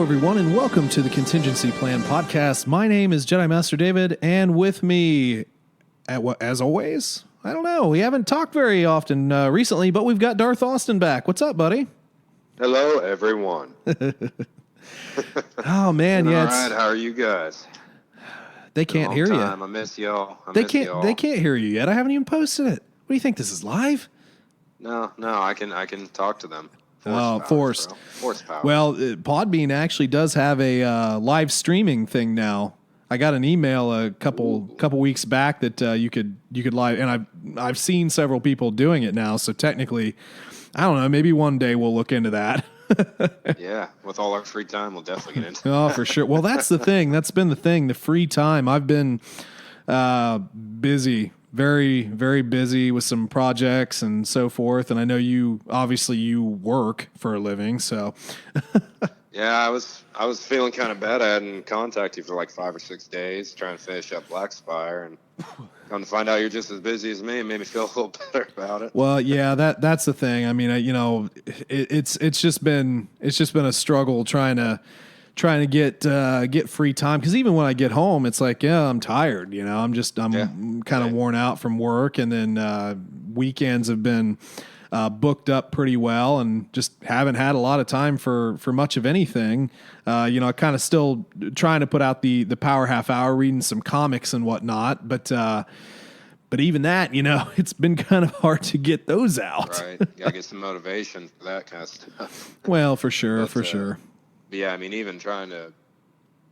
Hello, everyone, and welcome to the Contingency Plan Podcast. My name is Jedi Master David, and with me, as always, I don't know, we haven't talked very often recently, but we've got Darth Austin back. What's up, buddy? Hello, everyone. Oh, man, yeah. All right, how are you guys? They can't hear you. I miss y'all. They can't hear you yet. I haven't even posted it. What do you think? This is live? No, I can talk to them. Force power. Well, Podbean actually does have a live streaming thing now. I got an email a couple weeks back that you could live, and I've seen several people doing it now. So technically, I don't know. Maybe one day we'll look into that. Yeah, with all our free time, we'll definitely get into it. Oh, for sure. Well, that's the thing. That's been the thing. The free time. I've been busy. Very, very busy with some projects and so forth. And I know you work for a living, so. Yeah, I was feeling kind of bad. I hadn't contacted you for like 5 or 6 days trying to finish up Black Spire, and come to find out you're just as busy as me. It made me feel a little better about it. Well, yeah, that's the thing. I mean, it's just been a struggle trying to get free time, because even when I get home, it's like, yeah, I'm tired. I'm kind of worn out from work, and then weekends have been booked up pretty well, and just haven't had a lot of time for much of anything. I kind of still trying to put out the power half hour, reading some comics and whatnot, but even that, it's been kind of hard to get those out. Right, gotta get some motivation for that kind of stuff. Well, for sure. But yeah, I mean, even trying to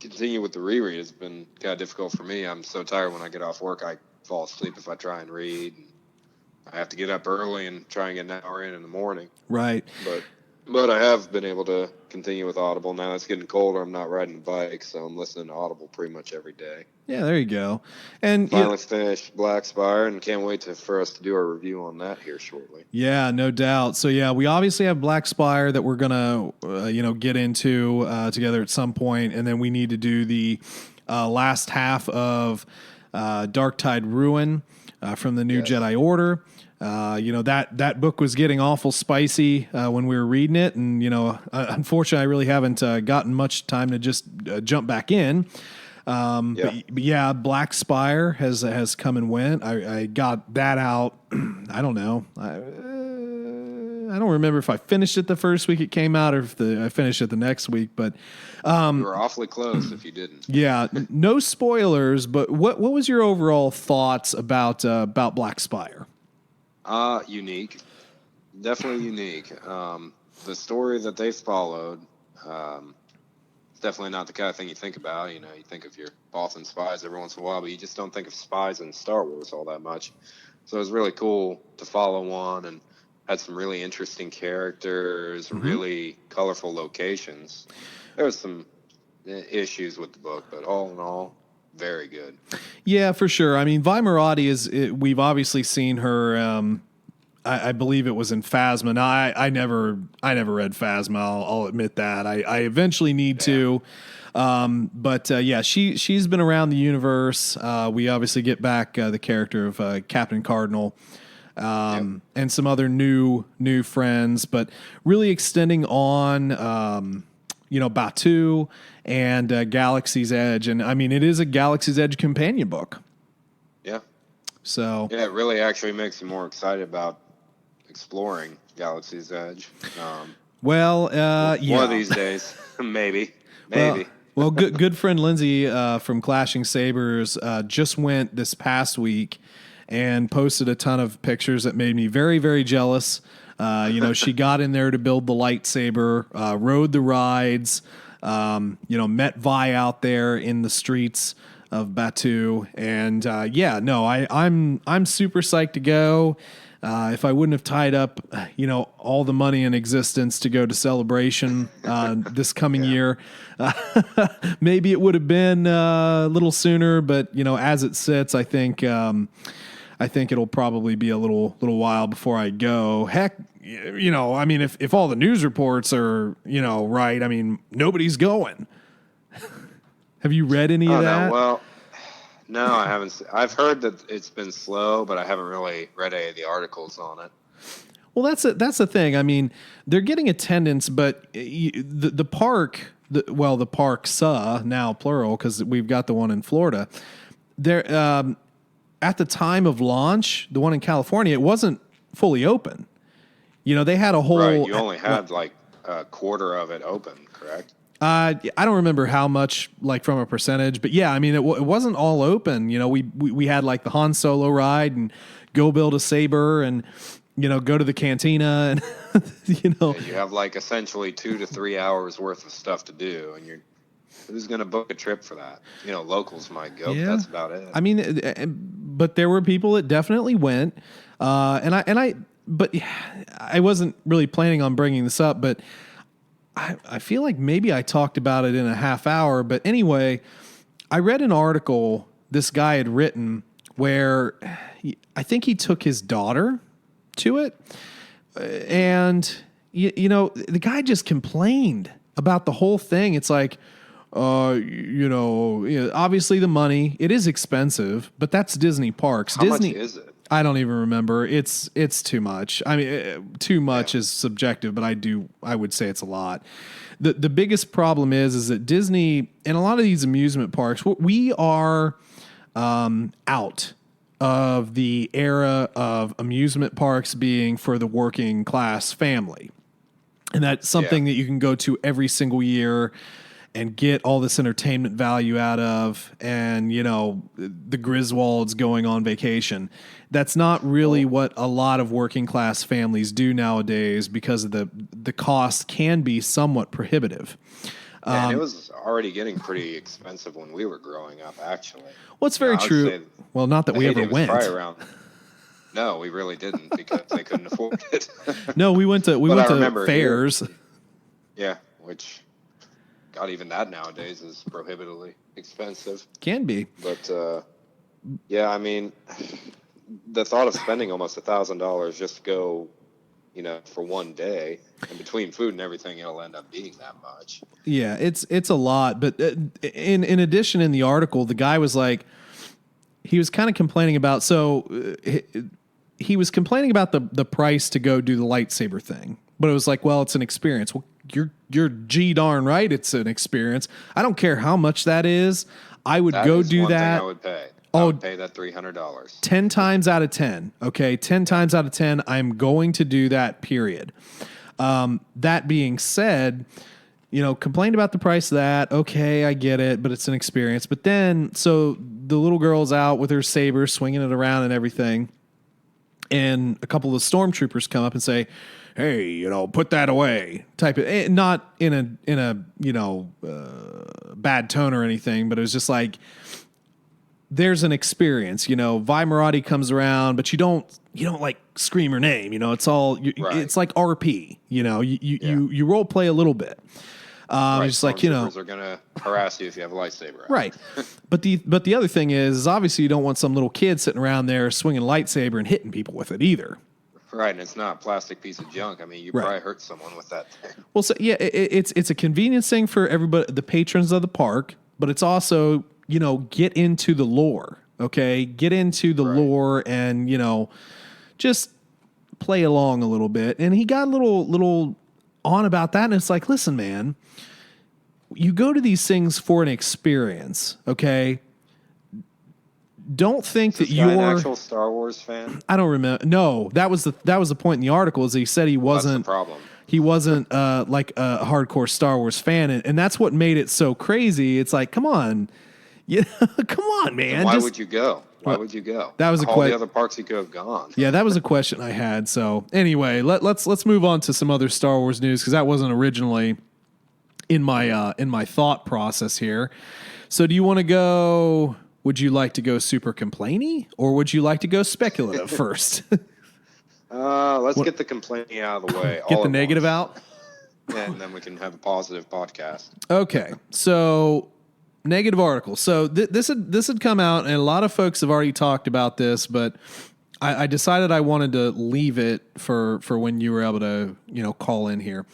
continue with the reread has been kind of difficult for me. I'm so tired when I get off work, I fall asleep if I try and read. I have to get up early and try and get an hour in the morning. Right. But I have been able to continue with Audible. Now it's getting colder. I'm not riding a bike, so I'm listening to Audible pretty much every day. Yeah, there you go. And finally finished Black Spire, and can't wait for us to do our review on that here shortly. Yeah, no doubt. So yeah, we obviously have Black Spire that we're gonna get into together at some point, and then we need to do the last half of Dark Tide Ruin from the new Jedi Order. That book was getting awful spicy when we were reading it, and unfortunately, I really haven't gotten much time to just jump back in. But yeah, Black Spire has come and went. I got that out. I don't know. I don't remember if I finished it the first week it came out, or if I finished it the next week. But you were awfully close if you didn't. Yeah, no spoilers. But what was your overall thoughts about Black Spire? Unique, definitely unique. The story that they followed, it's definitely not the kind of thing you think about. You think of your Bothan spies every once in a while, but you just don't think of spies in Star Wars all that much. So it was really cool to follow one, and had some really interesting characters, really colorful locations. There was some issues with the book, but all in all, very good. Yeah, for sure. I mean, Vi Moradi we've obviously seen her. I believe it was in Phasma. Now, I never read Phasma. I'll admit that. I eventually need to. But she's been around the universe. We obviously get back the character of Captain Cardinal. And some other new friends, but really extending on, Batuu and Galaxy's Edge. And I mean, it is a Galaxy's Edge companion book. Yeah. So. Yeah, it really actually makes me more excited about exploring Galaxy's Edge. One of these days, maybe. Well, good friend Lindsay from Clashing Sabers just went this past week and posted a ton of pictures that made me very, very jealous. She got in there to build the lightsaber, rode the rides, met Vi out there in the streets of Batuu. And I'm super psyched to go. If I wouldn't have tied up, all the money in existence to go to Celebration this coming year, maybe it would have been a little sooner. But as it sits, I think it'll probably be a little while before I go. Heck, I mean, if all the news reports are right, I mean, nobody's going. Have you read any of that? No, well. No, I haven't. I've heard that it's been slow, but I haven't really read any of the articles on it. Well, that's the thing. I mean, they're getting attendance, but the park the parks, now plural, because we've got the one in Florida. There, at the time of launch, the one in California, it wasn't fully open. They had a whole. Right, you only had like a quarter of it open, correct? I don't remember how much, like from a percentage, but yeah, I mean, it wasn't all open. We had like the Han Solo ride and go build a saber and, go to the cantina and, Yeah, you have like essentially 2 to 3 hours worth of stuff to do, and who's going to book a trip for that? Locals might go, Yeah. but that's about it. I mean, but there were people that definitely went, but I wasn't really planning on bringing this up, but I feel like maybe I talked about it in a half hour. But anyway, I read an article this guy had written where I think he took his daughter to it, and the guy just complained about the whole thing. It's like, obviously the money, it is expensive, but that's Disney parks. How much is it? I don't even remember. It's too much. I mean, too much is subjective, but I would say it's a lot. The biggest problem is that Disney and a lot of these amusement parks, we are out of the era of amusement parks being for the working class family. And that's something that you can go to every single year and get all this entertainment value out of, and, the Griswolds going on vacation. That's not really what a lot of working class families do nowadays, because of the cost can be somewhat prohibitive. And it was already getting pretty expensive when we were growing up, actually. Well, it's very true. Well, not that we ever went. No, we really didn't, because they couldn't afford it. No, we went to fairs. Yeah, which, God, even that nowadays is prohibitively expensive. Can be. But, yeah, I mean, the thought of spending almost $1,000 just to go, for one day, and between food and everything, it'll end up being that much. Yeah, it's a lot. But in addition, in the article, the guy was like, he was kind of complaining about, he was complaining about the price to go do the lightsaber thing. But it was like, well, it's an experience. Well, you're G darn right, it's an experience. I don't care how much that is. I would go do that. I would pay. I would pay that $300. 10 times out of 10. Okay, 10 times out of 10, I'm going to do that, period. That being said, complained about the price of that. Okay, I get it, but it's an experience. But then, so the little girl's out with her saber, swinging it around and everything. And a couple of stormtroopers come up and say, hey, put that away. Type it, not in a bad tone or anything, but it was just like, there's an experience, Vi Marati comes around, but you don't like scream her name, it's all, it's like RP, you role play a little bit. Right. It's like, are going to harass you if you have a lightsaber out. Right. But the other thing is obviously you don't want some little kid sitting around there swinging a lightsaber and hitting people with it either. Right, and it's not a plastic piece of junk. I mean, you probably hurt someone with that thing. Well, so yeah, it's a convenience thing for everybody, the patrons of the park, but it's also, get into the lore, okay? Get into the lore and, just play along a little bit. And he got a little on about that, and it's like, listen, man, you go to these things for an experience, okay? Don't think that you're an actual Star Wars fan. I don't remember. No, that was the point in the article, is he said he wasn't. That's the problem. He wasn't like a hardcore Star Wars fan, and that's what made it so crazy. It's like, come on, come on, man. And why would you go? Why would you go? That was all the other parks you could have gone. Yeah, that was a question I had. So anyway, let's move on to some other Star Wars news, because that wasn't originally in my thought process here. So do you want to go? Would you like to go super complainy, or would you like to go speculative first? Let's get the complaining out of the way. Get the negative out? And then we can have a positive podcast. Okay. So, negative article. So, this had come out, and a lot of folks have already talked about this, but I decided I wanted to leave it for when you were able to, call in here.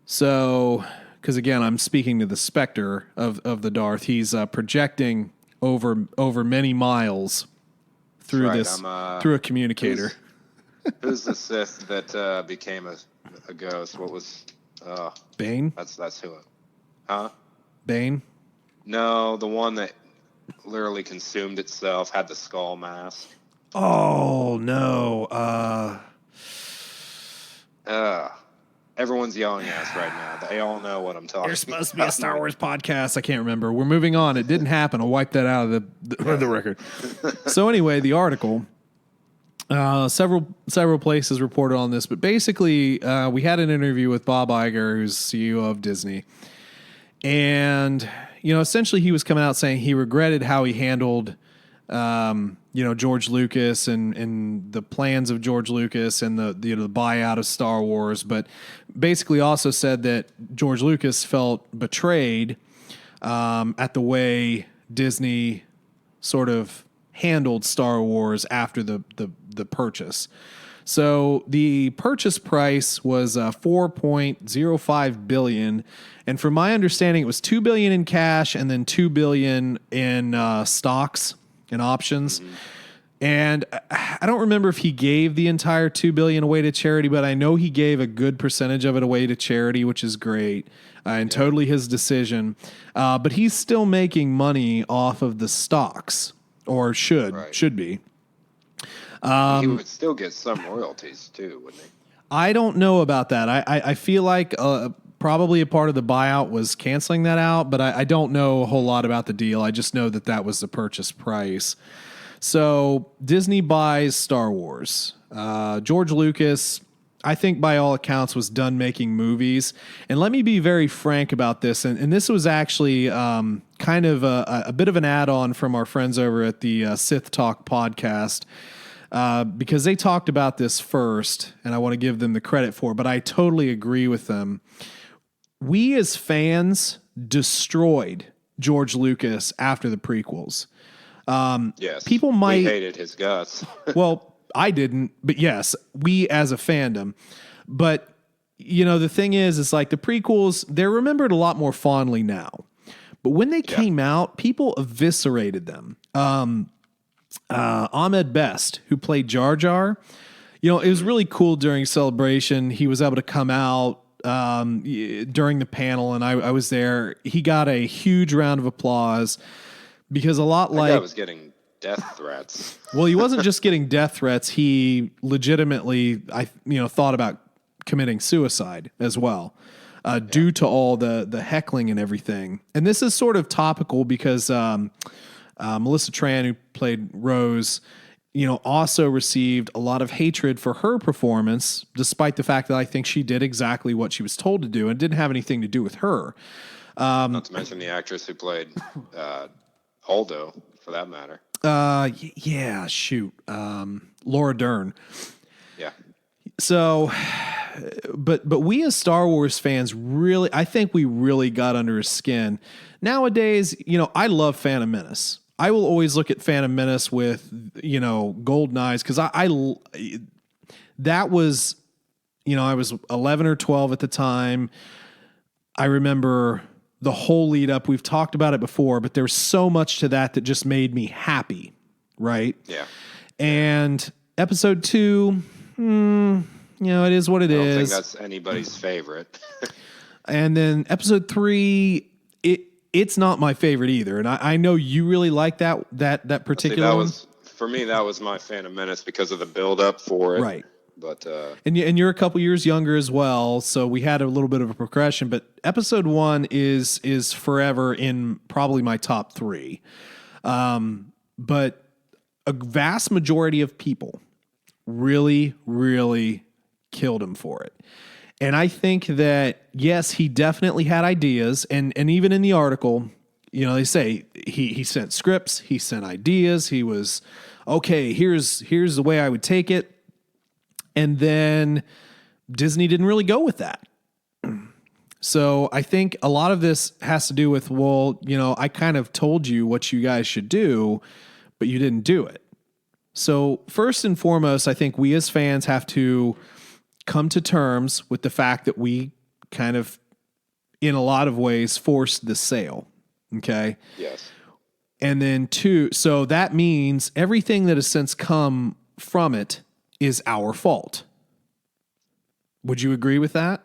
So, because again, I'm speaking to the specter of the Darth. He's projecting over many miles through through a communicator. Who's the Sith that became a ghost? What was Bane? That's who. Huh? Bane? No, the one that literally consumed itself, had the skull mask. Oh, no. Everyone's yelling at us right now. They all know what I'm talking about. There's supposed to be a Star Wars podcast. I can't remember. We're moving on. It didn't happen. I'll wipe that out of the record. So anyway, the article, several places reported on this, but basically we had an interview with Bob Iger, who's CEO of Disney. And, essentially he was coming out saying he regretted how he handled, George Lucas and the plans of George Lucas and the buyout of Star Wars, but basically also said that George Lucas felt betrayed at the way Disney sort of handled Star Wars after the purchase. So the purchase price was $4.05 billion, and from my understanding, it was $2 billion in cash and then $2 billion in stocks and options. Mm-hmm. And I don't remember if he gave the entire $2 billion away to charity, but I know he gave a good percentage of it away to charity, which is great and totally his decision. But he's still making money off of the stocks, or should be. He would still get some royalties too, wouldn't he? I don't know about that. I feel like probably a part of the buyout was canceling that out, but I don't know a whole lot about the deal. I just know that was the purchase price. So Disney buys Star Wars. George Lucas, I think by all accounts, was done making movies. And let me be very frank about this. And this was actually kind of a bit of an add-on from our friends over at the Sith Talk podcast. Because they talked about this first, and I want to give them the credit for it, but I totally agree with them. We as fans destroyed George Lucas after the prequels. Yes, people might we hated his guts. Well, I didn't, but yes, we as a fandom. But the thing is like the prequels, they're remembered a lot more fondly now. But when they came out, people eviscerated them. Ahmed Best, who played Jar Jar, it was really cool during Celebration. He was able to come out during the panel, and I was there. He got a huge round of applause because a lot I was getting death threats. Well, he wasn't just getting death threats. He legitimately, thought about committing suicide as well, due to all the heckling and everything. And this is sort of topical because Melissa Tran, who played Rose, also received a lot of hatred for her performance, despite the fact that I think she did exactly what she was told to do and didn't have anything to do with her. Not to mention the actress who played Holdo, for that matter. Laura Dern. Yeah. So, but we as Star Wars fans I think we really got under his skin. Nowadays, I love Phantom Menace. I will always look at Phantom Menace with, golden eyes, because that was, I was 11 or 12 at the time. I remember the whole lead up. We've talked about it before, but there's so much to that just made me happy, right? Yeah. And episode 2, it is what it is. I don't think that's anybody's favorite. And then episode 3, it's not my favorite either. And I know you really like that particular one. For me, that was my Phantom Menace because of the build up for it. Right. But and you're a couple years younger as well, so we had a little bit of a progression. But episode 1 is forever in probably my top 3. But a vast majority of people really, really killed him for it. And I think that, yes, he definitely had ideas. And even in the article, they say he sent scripts, he sent ideas. He was, okay, here's the way I would take it. And then Disney didn't really go with that. So I think a lot of this has to do with, I kind of told you what you guys should do, but you didn't do it. So first and foremost, I think we as fans have to come to terms with the fact that we kind of, in a lot of ways, forced the sale. Okay? Yes. And then 2, so that means everything that has since come from it is our fault. Would you agree with that?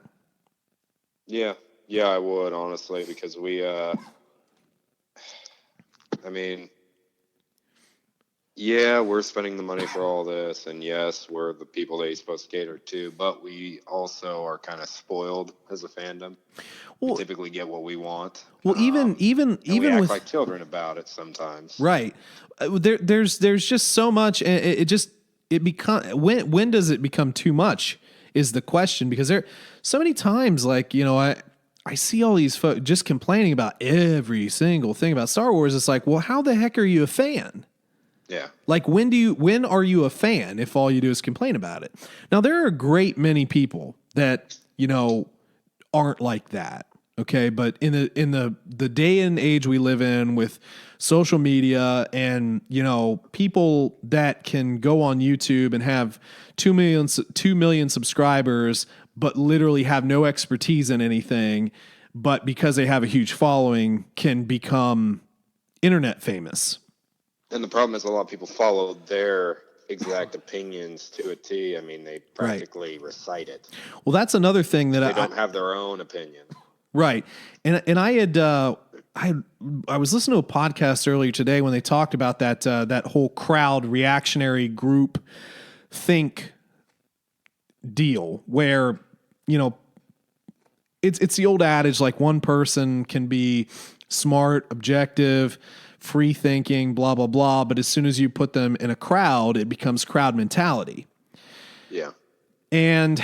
Yeah. Yeah, I would, honestly, because I mean, yeah, we're spending the money for all this, and yes, we're the people that he's supposed to cater to, but we also are kind of spoiled as a fandom. We Well, typically get what we want. well, even And we act with like children about it sometimes. right, there's just so much, and it become when does it become too much is the question, because there so many times, like, I see all these folks just complaining about every single thing about Star Wars. It's like, well, how the heck are you a fan? Yeah. Like, when are you a fan if all you do is complain about it? Now, there are a great many people that, aren't like that. Okay. But in the day and age we live in with social media and, people that can go on YouTube and have 2 million subscribers, but literally have no expertise in anything, but because they have a huge following can become internet famous. And the problem is a lot of people follow their exact opinions to a T. I mean, they practically recite it. Well, that's another thing that they don't have their own opinion. Right. And I had I was listening to a podcast earlier today when they talked about that whole crowd reactionary group think deal where, it's the old adage, like, one person can be smart, objective, free thinking, blah, blah, blah. But as soon as you put them in a crowd, it becomes crowd mentality. Yeah. And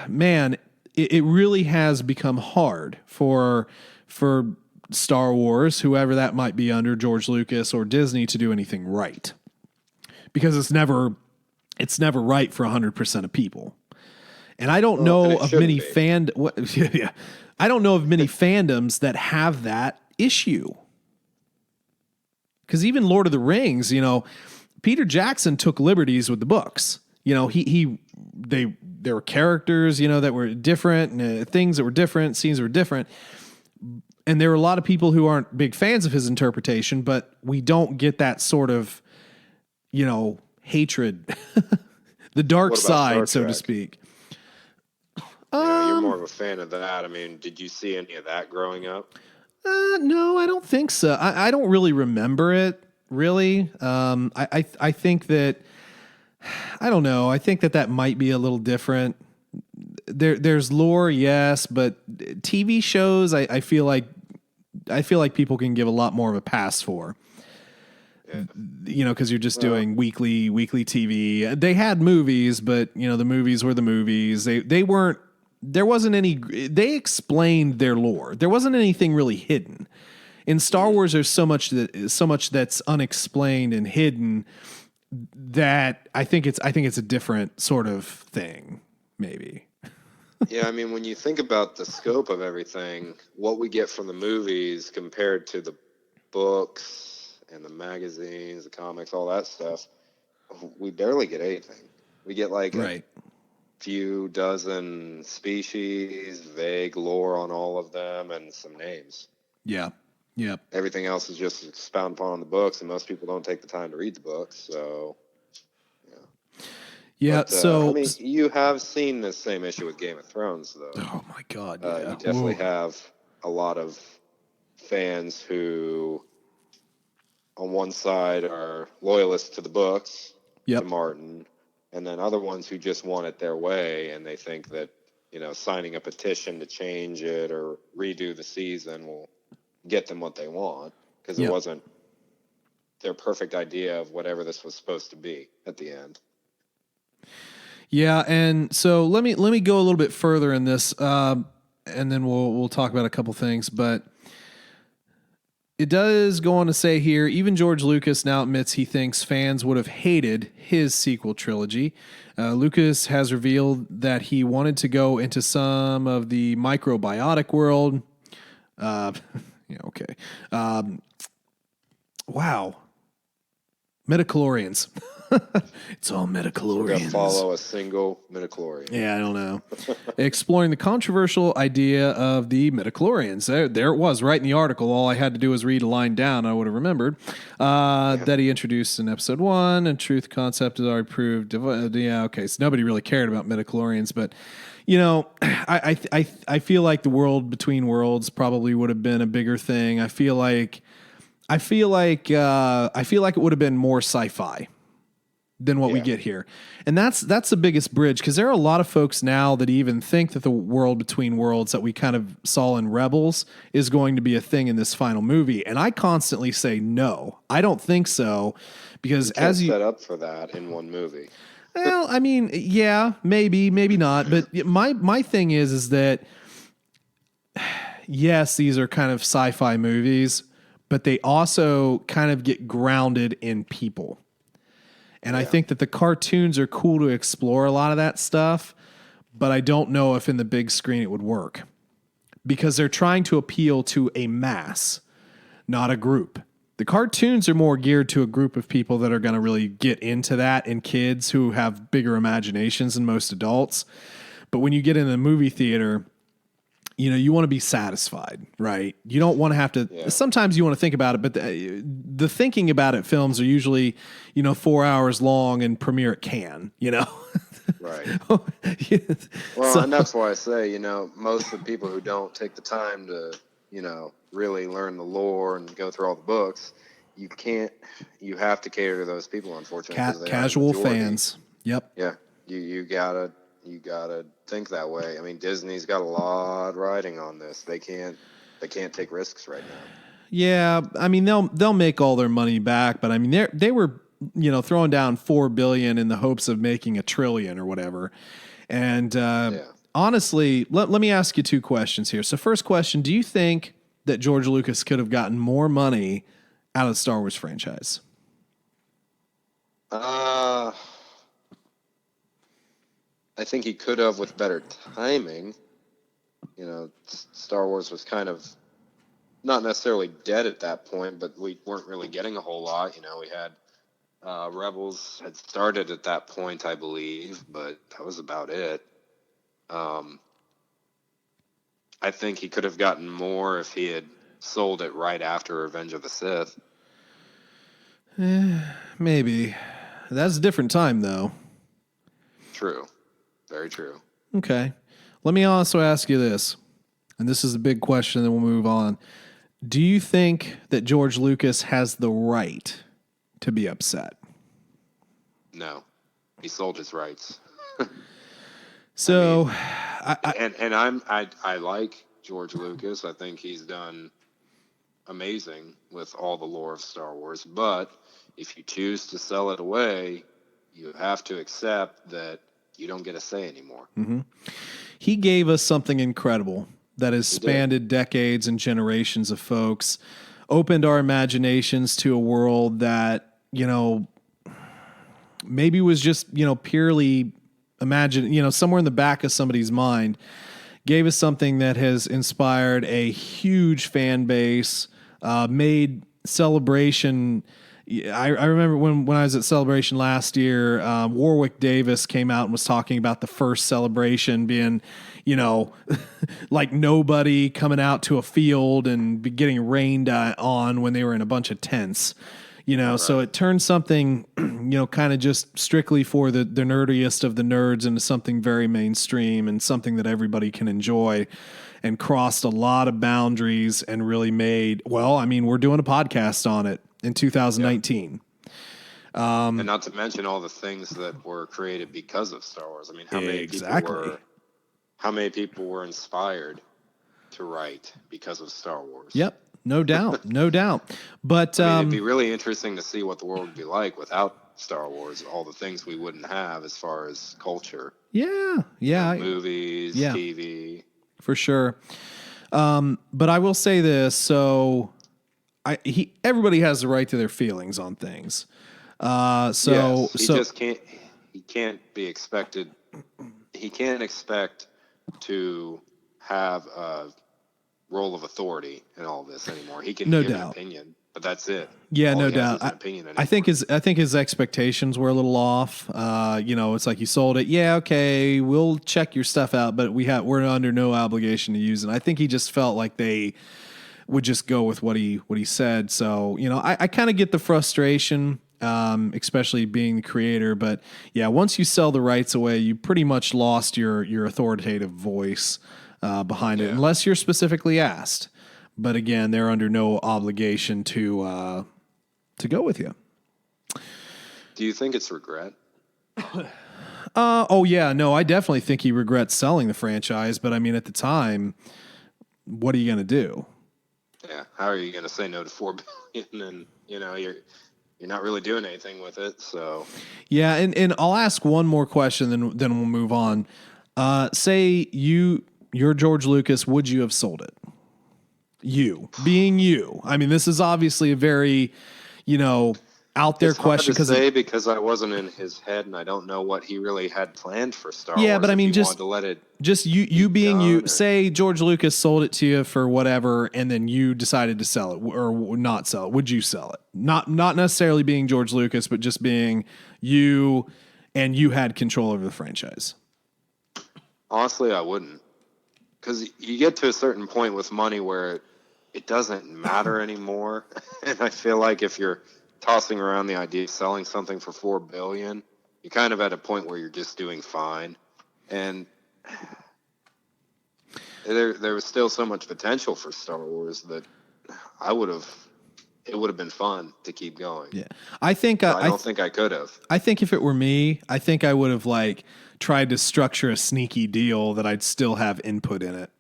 man, it really has become hard for Star Wars, whoever that might be under, George Lucas or Disney, to do anything right. Because it's never right for 100% of people. And I don't know of many I don't know of many fandoms that have that issue. Because even Lord of the Rings, Peter Jackson took liberties with the books. There were characters, that were different, and things that were different, scenes that were different. And there were a lot of people who aren't big fans of his interpretation, but we don't get that sort of, hatred, the dark side, so to speak. You're more of a fan of that. I mean, did you see any of that growing up? No, I don't think so. I don't really remember it, really. I think that, I don't know. I think that might be a little different. There's lore, yes, but TV shows, I feel like people can give a lot more of a pass for. Yeah. Because you're just doing weekly TV. They had movies, but the movies were the movies. They weren't. There wasn't any. They explained their lore. There wasn't anything really hidden. In Star Wars, there's so much that's unexplained and hidden that I think it's a different sort of thing, maybe. Yeah, I mean, when you think about the scope of everything, what we get from the movies compared to the books and the magazines, the comics, all that stuff, we barely get anything. We get like a few dozen species, vague lore on all of them, and some names. Yeah. Yeah. Everything else is just expounded upon in the books, and most people don't take the time to read the books. So, yeah. Yeah. But, so, I mean, you have seen this same issue with Game of Thrones, though. Oh my God. Yeah. You definitely have a lot of fans who, on one side, are loyalists to the books, to Martin, and then other ones who just want it their way, and they think that, signing a petition to change it or redo the season will get them what they want, because it wasn't their perfect idea of whatever this was supposed to be at the end. Yeah, and so let me go a little bit further in this, and then we'll talk about a couple things. But it does go on to say here, even George Lucas now admits he thinks fans would have hated his sequel trilogy. Lucas has revealed that he wanted to go into some of the microbiotic world. Wow. Metachlorians. It's all We're gonna midichlorians. follow a single midichlorian. Yeah, I don't know. Exploring the controversial idea of the midichlorians. There it was, right in the article. All I had to do was read a line down. I would have remembered that he introduced in episode 1, and truth concept is already proved. Yeah, okay. So nobody really cared about midichlorians, but you know, I feel like the world between worlds probably would have been a bigger thing. I feel like it would have been more sci-fi than what we get here. And that's the biggest bridge, because there are a lot of folks now that even think that the world between worlds that we kind of saw in Rebels is going to be a thing in this final movie. And I constantly say, no, I don't think so, because as you set up for that in one movie. Well, I mean, yeah, maybe not. But my thing is that, yes, these are kind of sci-fi movies, but they also kind of get grounded in people. And I think that the cartoons are cool to explore a lot of that stuff, but I don't know if in the big screen it would work, because they're trying to appeal to a mass, not a group. The cartoons are more geared to a group of people that are going to really get into that, and kids who have bigger imaginations than most adults. But when you get in the movie theater, you know, you want to be satisfied, right? You don't want to have to, sometimes you want to think about it, but the thinking about it films are usually, 4 hours long and premiere at Cannes, Right. Well, and that's why I say, most of the people who don't take the time to, really learn the lore and go through all the books, you have to cater to those people, unfortunately. Casual fans. Yep. Yeah. You gotta think that way. I mean, Disney's got a lot riding on this. They can't take risks right now. Yeah, I mean they'll make all their money back, but I mean they were throwing down $4 billion in the hopes of making $1 trillion or whatever. And honestly, let me ask you 2 questions here. So first question, do you think that George Lucas could have gotten more money out of the Star Wars franchise? I think he could have with better timing. Star Wars was kind of not necessarily dead at that point, but we weren't really getting a whole lot. We had Rebels had started at that point, I believe, but that was about it. I think he could have gotten more if he had sold it right after Revenge of the Sith. Maybe. That's a different time, though. True. Very true. Okay. Let me also ask you this, and this is a big question, then we'll move on. Do you think that George Lucas has the right to be upset? No. He sold his rights. So, I like George Lucas. I think he's done amazing with all the lore of Star Wars. But if you choose to sell it away, you have to accept that you don't get a say anymore. Mm-hmm. He gave us something incredible that has spanned decades and generations of folks, opened our imaginations to a world that, maybe was just, purely imagined, somewhere in the back of somebody's mind, gave us something that has inspired a huge fan base, made Celebration. I remember when I was at Celebration last year, Warwick Davis came out and was talking about the first Celebration being, like nobody coming out to a field and be getting rained on when they were in a bunch of tents. So it turned something, kind of just strictly for the nerdiest of the nerds into something very mainstream and something that everybody can enjoy, and crossed a lot of boundaries and really made, we're doing a podcast on it in 2019. And not to mention all the things that were created because of Star Wars. I mean, how many people were inspired to write because of Star Wars? Yep. No doubt. But it'd be really interesting to see what the world would be like without Star Wars, all the things we wouldn't have as far as culture. Yeah. Movies, TV. For sure. But I will say this. So everybody has the right to their feelings on things. He can't expect to have a role of authority in all this anymore. He can give an opinion. but that's it. Yeah, All no he has doubt. is an opinion I think his expectations were a little off. It's like you sold it. Yeah, okay, we'll check your stuff out, but we're under no obligation to use it. I think he just felt like they would just go with what he said. So, I kind of get the frustration, especially being the creator. But yeah, once you sell the rights away, you pretty much lost your authoritative voice behind it, unless you're specifically asked. But again, they're under no obligation to go with you. Do you think it's regret? Oh yeah, no, I definitely think he regrets selling the franchise. But I mean, at the time, what are you going to do? Yeah, how are you going to say no to $4 billion and you're not really doing anything with it? So yeah, and I'll ask one more question, then we'll move on. Say you're George Lucas, would you have sold it? You being you. I mean, this is obviously a very, out there it's question because I wasn't in his head and I don't know what he really had planned for Star Wars. Yeah, but I mean, wanted to let it just you being you. or... Say George Lucas sold it to you for whatever, and then you decided to sell it or not sell it. Would you sell it? Not necessarily being George Lucas, but just being you, and you had control over the franchise. Honestly, I wouldn't, because you get to a certain point with money where it doesn't matter anymore. And I feel like if you're tossing around the idea of selling something for $4 billion, you're kind of at a point where you're just doing fine. And there was still so much potential for Star Wars that it would have been fun to keep going. Yeah. I think I don't think I could have. I think if it were me, I think I would have tried to structure a sneaky deal that I'd still have input in it.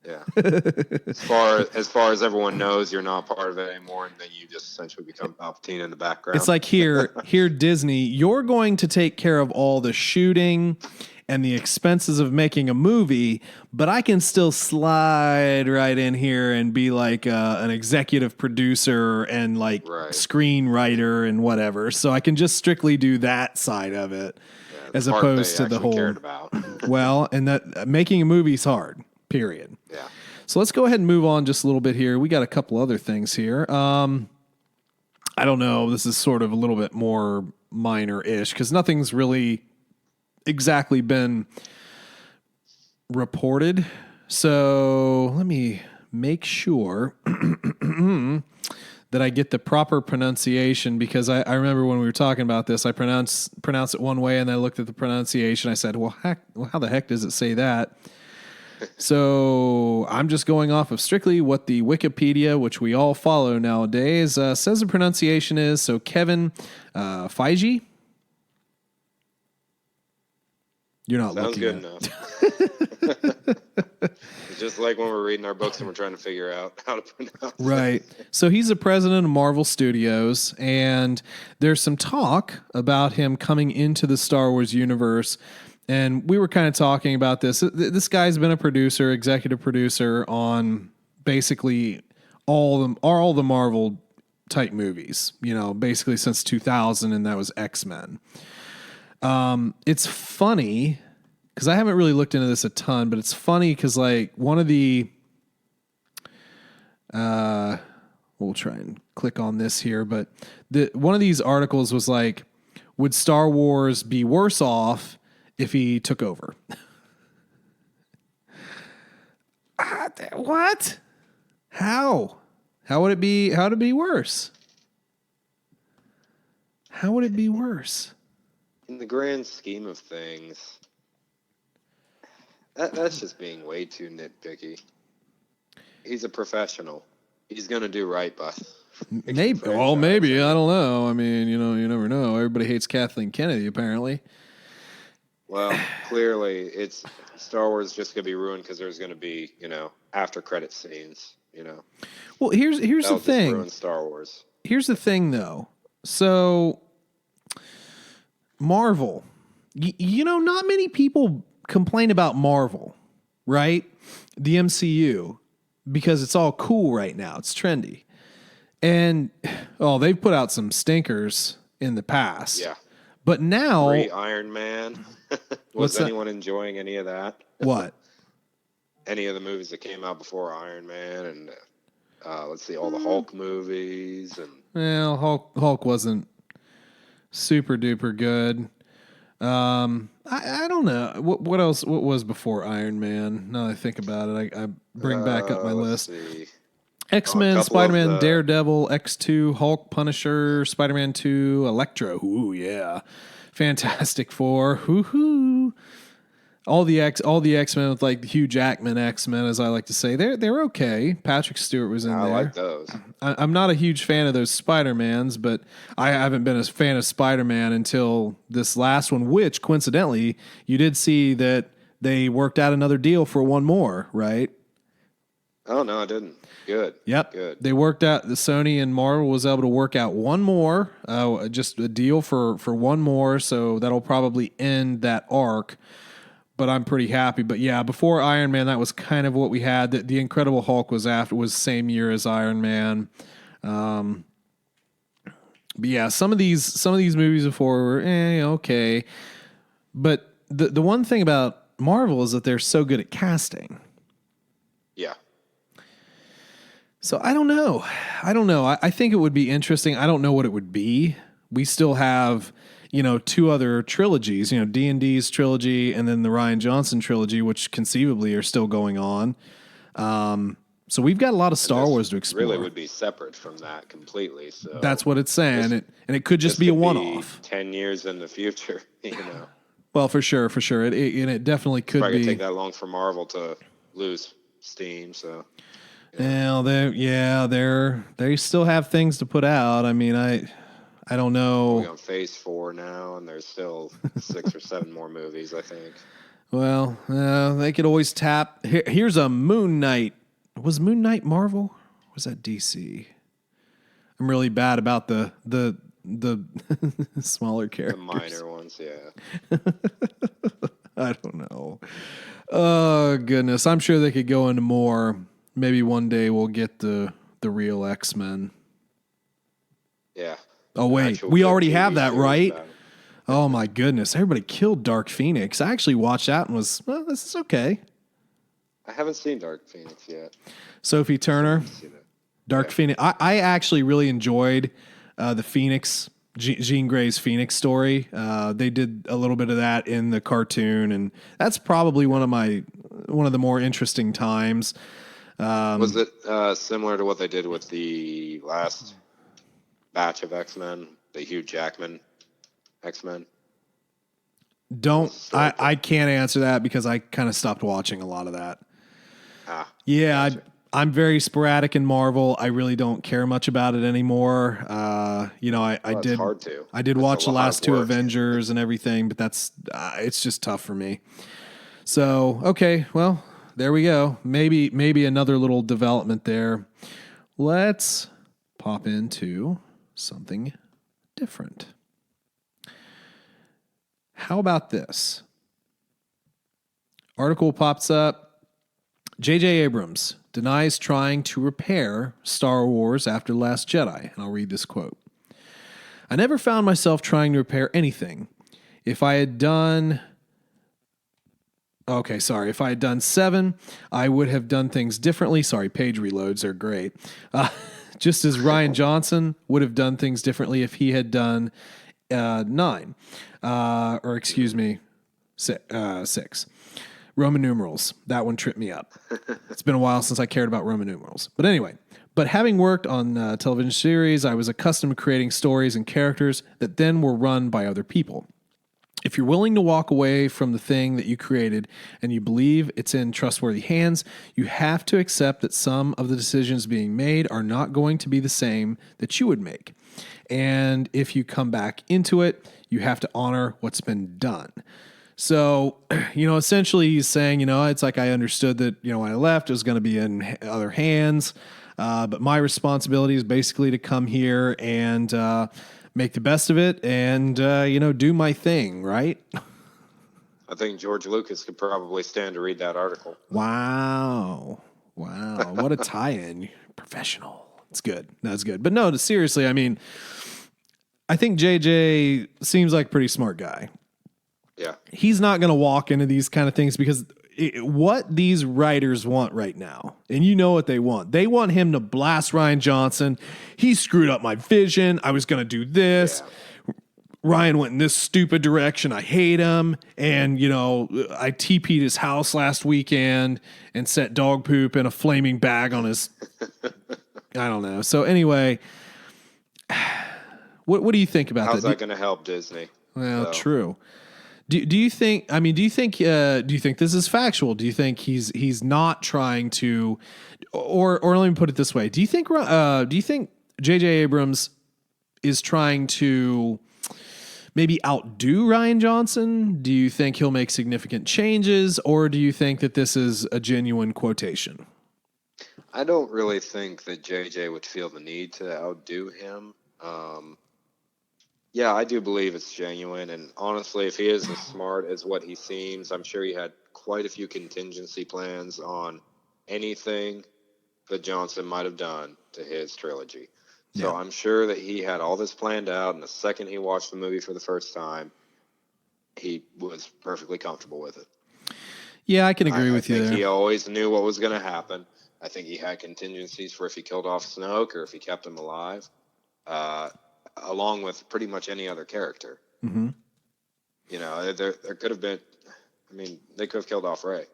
Yeah. as far as everyone knows, you're not part of it anymore, and then you just essentially become Palpatine in the background. It's like here Disney, you're going to take care of all the shooting and the expenses of making a movie, but I can still slide right in here and be like an executive producer and screenwriter and whatever. So I can just strictly do that side of it, as opposed to the whole. Cared about. Well, and that making a movie is hard. Period. Yeah. So let's go ahead and move on just a little bit here. We got a couple other things here. I don't know. This is sort of a little bit more minor-ish because nothing's really exactly been reported. So let me make sure that I get the proper pronunciation, because I remember when we were talking about this, I pronounced it one way, and I looked at the pronunciation. I said, well, how the heck does it say that? So I'm just going off of strictly what the Wikipedia, which we all follow nowadays, says the pronunciation is. So Kevin Feige. You're not Sounds looking good enough. It's just like when we're reading our books and we're trying to figure out how to pronounce right. it. So he's the president of Marvel Studios, and there's some talk about him coming into the Star Wars universe. And we were kind of talking about this. This guy's been a producer, executive producer on basically all the Marvel type movies, basically since 2000, and that was X-Men. It's funny because I haven't really looked into this a ton, but it's funny because one of the we'll try and click on this here, but one of these articles was would Star Wars be worse off if he took over? What? How? How would it be? How would it be worse? How would it be worse? In the grand scheme of things, that's just being way too nitpicky. He's a professional. He's gonna do right by. Maybe. Well, maybe. I don't know. I mean, you never know. Everybody hates Kathleen Kennedy, apparently. Well, clearly, it's Star Wars is just gonna be ruined because there's gonna be after credit scenes. Well, here's the thing. Ruin Star Wars. Here's the thing, though. So, Marvel, not many people complain about Marvel, right? The MCU, because it's all cool right now. It's trendy. And, they've put out some stinkers in the past. Yeah. But now... Iron Man. Was anyone enjoying any of that? What? Any of the movies that came out before Iron Man and Let's see, all the Hulk movies and Well, Hulk wasn't super duper good. I don't know what else. What was before Iron Man? Now that I think about it, I bring back up my let's list. see. X-Men, couple of Spider-Man, the- Daredevil, X2, Hulk, Punisher, Spider-Man 2, Electro. Ooh yeah, Fantastic Four. Hoo. All the X-Men with like the Hugh Jackman X-Men, as I like to say, they're okay. Patrick Stewart was in I there. like those. I'm not a huge fan of those Spider-Mans, but I haven't been a fan of Spider-Man until this last one, which coincidentally, you did see that they worked out another deal for one more, right? Oh, no, I didn't. Good. Yep. Good. They worked out, the Sony and Marvel was able to work out one more, just a deal for one more, so that'll probably end that arc. But I'm pretty happy. But yeah, before Iron Man, that was kind of what we had. The Incredible Hulk was same year as Iron Man. But yeah, some of these movies before were okay. But the one thing about Marvel is that they're so good at casting. Yeah. So I don't know. I think it would be interesting. I don't know what it would be. We still have, two other trilogies, D&D's trilogy and then the Rian Johnson trilogy, which conceivably are still going on. So we've got a lot of Star Wars to explore. Really would be separate from that completely. So that's what it's saying. And it could just be a one-off. 10 years in the future, Well, for sure. It definitely could probably be. Take that long for Marvel to lose steam, so. Well, they still have things to put out. I mean, I don't know. We're on phase 4 now, and there's still 6 or 7 more movies, I think. Well, they could always tap. Here's a Moon Knight. Was Moon Knight Marvel? Or was that DC? I'm really bad about the smaller characters. The minor ones, yeah. I don't know. Oh, goodness. I'm sure they could go into more. Maybe one day we'll get the real X-Men. Yeah. Oh, wait. We already have that, right? Oh, my goodness. Everybody killed Dark Phoenix. I actually watched that and was, well, this is okay. I haven't seen Dark Phoenix yet. Sophie Turner. Dark Phoenix. I actually really enjoyed the Phoenix, Jean Grey's Phoenix story. They did a little bit of that in the cartoon, and that's probably one of the more interesting times. Was it similar to what they did with the last batch of X-Men, the Hugh Jackman X-Men? I can't answer that because I kind of stopped watching a lot of that. Yeah, gotcha. I'm very sporadic in Marvel. I really don't care much about it anymore. I did hard to. I did watch the last 2 Avengers and everything, but that's it's just tough for me. So, okay, well, there we go. Maybe another little development there. Let's pop into something different. How about this? Article pops up. J.J. Abrams denies trying to repair Star Wars after The Last Jedi. And I'll read this quote. I never found myself trying to repair anything. If I had done 7, I would have done things differently. Sorry, page reloads are great. Just as Rian Johnson would have done things differently if he had done 9. 6. Roman numerals. That one tripped me up. It's been a while since I cared about Roman numerals. But anyway, having worked on television series, I was accustomed to creating stories and characters that then were run by other people. If you're willing to walk away from the thing that you created and you believe it's in trustworthy hands, you have to accept that some of the decisions being made are not going to be the same that you would make. And if you come back into it, you have to honor what's been done. So, essentially he's saying, it's like I understood that, when I left, it was going to be in other hands. But my responsibility is basically to come here and make the best of it and, do my thing, right? I think George Lucas could probably stand to read that article. Wow. What a tie-in. Professional. It's good. That's good. But no, seriously, I mean, I think JJ seems like a pretty smart guy. Yeah. He's not going to walk into these kind of things because what these writers want right now, and you know what they want. They want him to blast Rian Johnson. He screwed up my vision. I was going to do this. Yeah. Ryan went in this stupid direction. I hate him. And, I TP'd his house last weekend and set dog poop in a flaming bag on his, I don't know. So anyway, what do you think about that? How's that going to help Disney? Well, true. Do you think this is factual? Do you think he's not trying to, or let me put it this way. Do you think J.J. Abrams is trying to maybe outdo Rian Johnson? Do you think he'll make significant changes, or do you think that this is a genuine quotation? I don't really think that JJ would feel the need to outdo him. Yeah, I do believe it's genuine. And honestly, if he is as smart as what he seems, I'm sure he had quite a few contingency plans on anything that Johnson might have done to his trilogy. So Yeah. I'm sure that he had all this planned out. And the second he watched the movie for the first time, he was perfectly comfortable with it. Yeah, I can agree with you I think there. he always knew what was going to happen. I think he had contingencies for if he killed off Snoke or if he kept him alive, along with pretty much any other character. Mm-hmm. There could have been, they could have killed off Rey.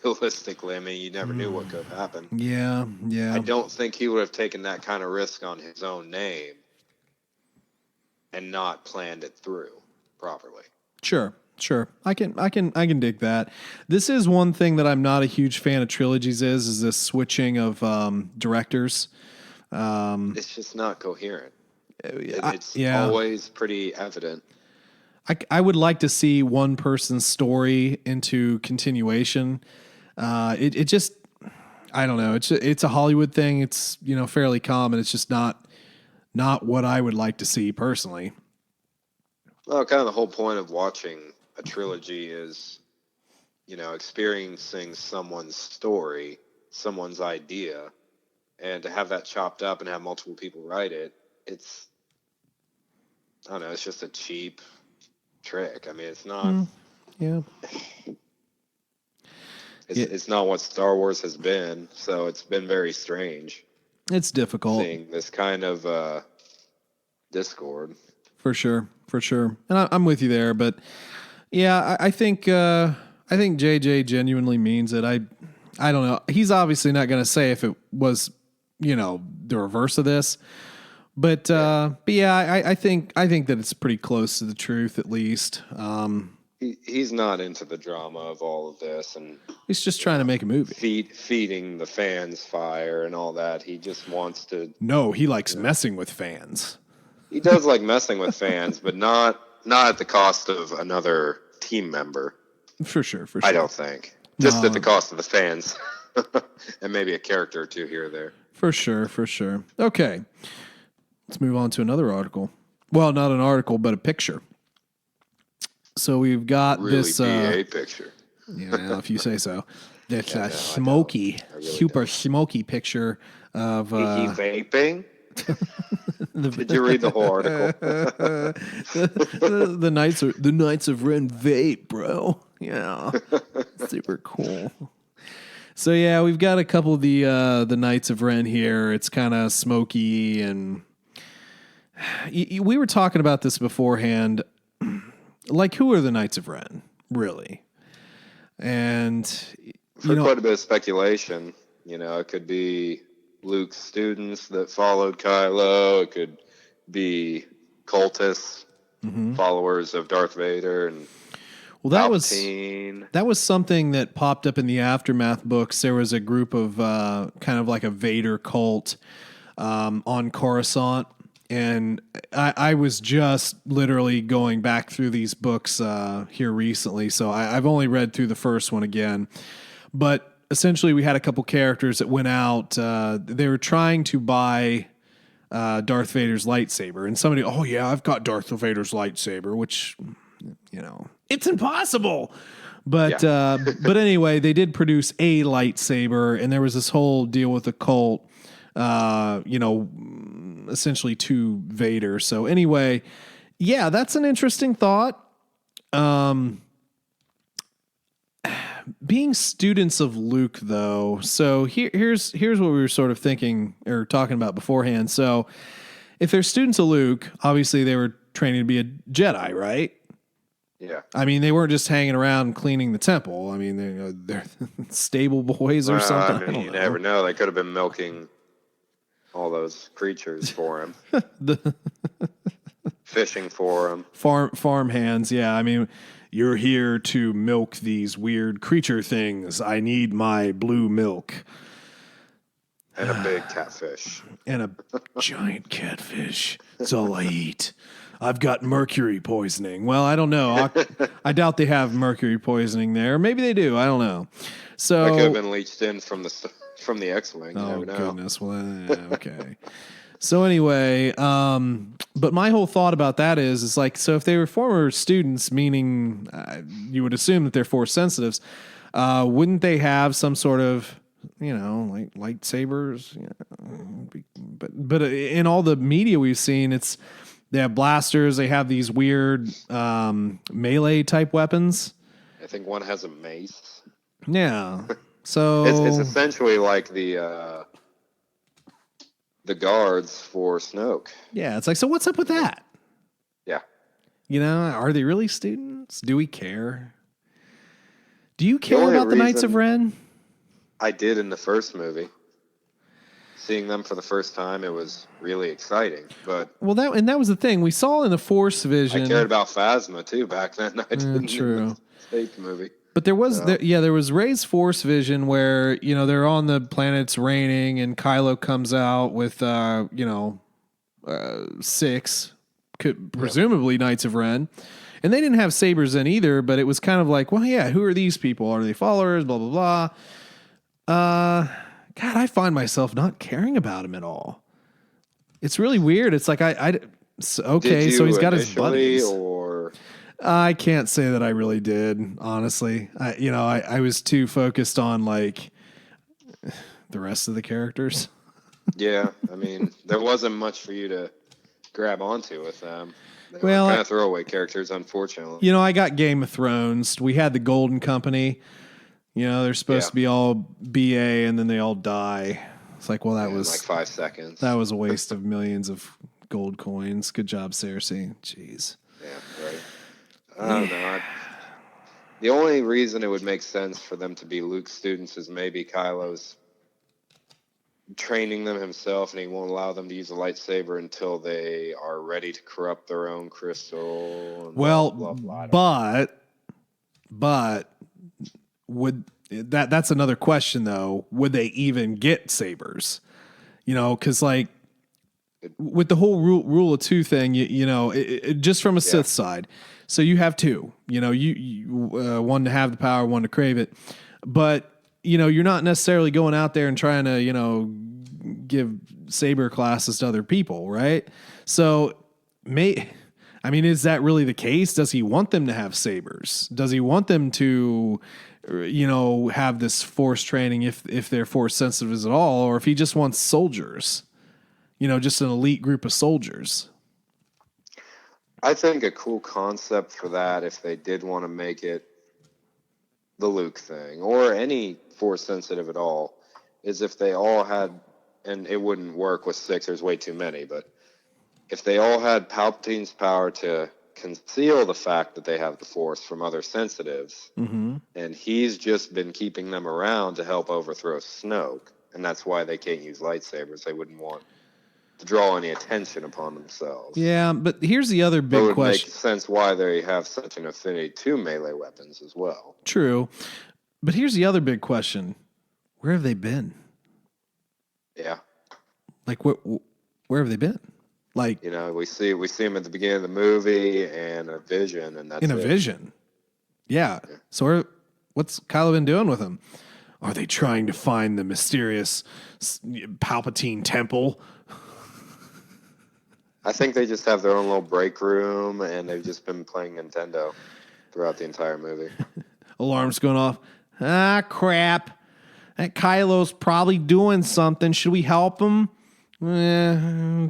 Realistically, you never knew what could have happened. Yeah. I don't think he would have taken that kind of risk on his own name and not planned it through properly. Sure. I can dig that. This is one thing that I'm not a huge fan of trilogies is this switching of directors. It's just not coherent. It's yeah. always pretty evident. I would like to see one person's story into continuation. It just, I don't know. It's a Hollywood thing. It's, fairly common. It's just not what I would like to see personally. Well, kind of the whole point of watching a trilogy is, experiencing someone's story, someone's idea, and to have that chopped up and have multiple people write it, it's just a cheap trick. It's not. Yeah. It's not what Star Wars has been, so it's been very strange. It's difficult seeing this kind of discord. For sure, and I'm with you there. But yeah, I think JJ genuinely means it. I don't know. He's obviously not going to say if it was the reverse of this. But yeah, I think that it's pretty close to the truth, at least. He's not into the drama of all of this, and he's just trying to make a movie. Feeding the fans fire and all that. He just wants to. No, he likes messing with fans. He does like messing with fans, but not at the cost of another team member. For sure. I don't think. Just at the cost of the fans, and maybe a character or two here or there. For sure. Okay. Let's move on to another article. Well, not an article, but a picture. So we've got really this a picture. Yeah, if you say so. That's super smoky picture of he vaping. Did you read the whole article? the Knights of Ren vape, bro. Yeah, super cool. So yeah, we've got a couple of the Knights of Ren here. It's kind of smoky, and we were talking about this beforehand. Like, who are the Knights of Ren, really? And quite a bit of speculation. It could be Luke's students that followed Kylo. It could be cultists, followers of Darth Vader, and Palpatine. that was something that popped up in the Aftermath books. There was a group of kind of like a Vader cult on Coruscant. And I was just literally going back through these books here recently, so I've only read through the first one again. But essentially, we had a couple characters that went out. They were trying to buy Darth Vader's lightsaber, and somebody, oh yeah, I've got Darth Vader's lightsaber, which it's impossible. But but anyway, they did produce a lightsaber, and there was this whole deal with the cult. Essentially to Vader. So anyway, yeah, that's an interesting thought. being students of Luke, though. So here's what we were sort of thinking or talking about beforehand. So if they're students of Luke, obviously they were training to be a Jedi, right? Yeah. I mean, they weren't just hanging around cleaning the temple. I mean, they're stable boys or something. I mean, you never know. They could have been milking all those creatures for him. Fishing for him. Farm hands, yeah. I mean, you're here to milk these weird creature things. I need my blue milk. And a big catfish. And a giant catfish. That's all I eat. I've got mercury poisoning. Well, I don't know. I doubt they have mercury poisoning there. Maybe they do. I don't know. So That could have been leached in from the X-Wing. You never know. Goodness. Well, okay. So anyway, but my whole thought about that is like, so if they were former students, meaning you would assume that they're Force sensitives, wouldn't they have some sort of, like lightsabers? But in all the media we've seen, they have blasters. They have these weird melee type weapons. I think one has a mace. Yeah. So it's essentially like the guards for Snoke. Yeah, it's like, so what's up with that? Yeah. Are they really students? Do we care? Do you care about the Knights of Ren? I did in the first movie. Seeing them for the first time, it was really exciting. But that was the thing we saw in the Force Vision. I cared about Phasma too back then. I didn't. True. In the State movie. But there was there was Rey's Force Vision where they're on the planet's raining and Kylo comes out with 6 presumably Knights of Ren, and they didn't have sabers then either. But it was kind of like, well, yeah, who are these people? Are they followers? Blah blah blah. God, I find myself not caring about him at all. It's really weird. It's like okay, so he's got his buddies. Or I can't say that I really did, honestly. I was too focused on like the rest of the characters. Yeah, I mean, there wasn't much for you to grab onto with them. They were Well, kind of throwaway characters, unfortunately. I got Game of Thrones. We had the Golden Company. They're supposed to be all BA and then they all die. It's like, well, that was like 5 seconds. That was a waste of millions of gold coins. Good job, Cersei. Jeez. Yeah, right. I don't know. The only reason it would make sense for them to be Luke's students is maybe Kylo's training them himself, and he won't allow them to use a lightsaber until they are ready to corrupt their own crystal. And well, blah, blah, blah. but would that's another question though? Would they even get sabers? Because like with the whole rule of 2 thing, just from a Sith side. So you have 2. You one to have the power, one to crave it, but you're not necessarily going out there and trying to give saber classes to other people, right? So is that really the case? Does he want them to have sabers? Does he want them to have this Force training if they're Force sensitive at all, or if he just wants soldiers, just an elite group of soldiers? I think a cool concept for that, if they did want to make it the Luke thing, or any Force sensitive at all, is if they all had, and it wouldn't work with 6, there's way too many, but if they all had Palpatine's power to conceal the fact that they have the Force from other sensitives, and he's just been keeping them around to help overthrow Snoke, and that's why they can't use lightsabers. They wouldn't want to draw any attention upon themselves. Yeah, but here's the other big question. It would make sense why they have such an affinity to melee weapons as well. True. But here's the other big question. Where have they been? Yeah. Like, where have they been? Like, we see them at the beginning of the movie and a vision, and that's in a vision. Yeah. So what's Kylo been doing with them? Are they trying to find the mysterious Palpatine temple? I think they just have their own little break room, and they've just been playing Nintendo throughout the entire movie. Alarms going off. Ah, crap. That Kylo's probably doing something. Should we help him?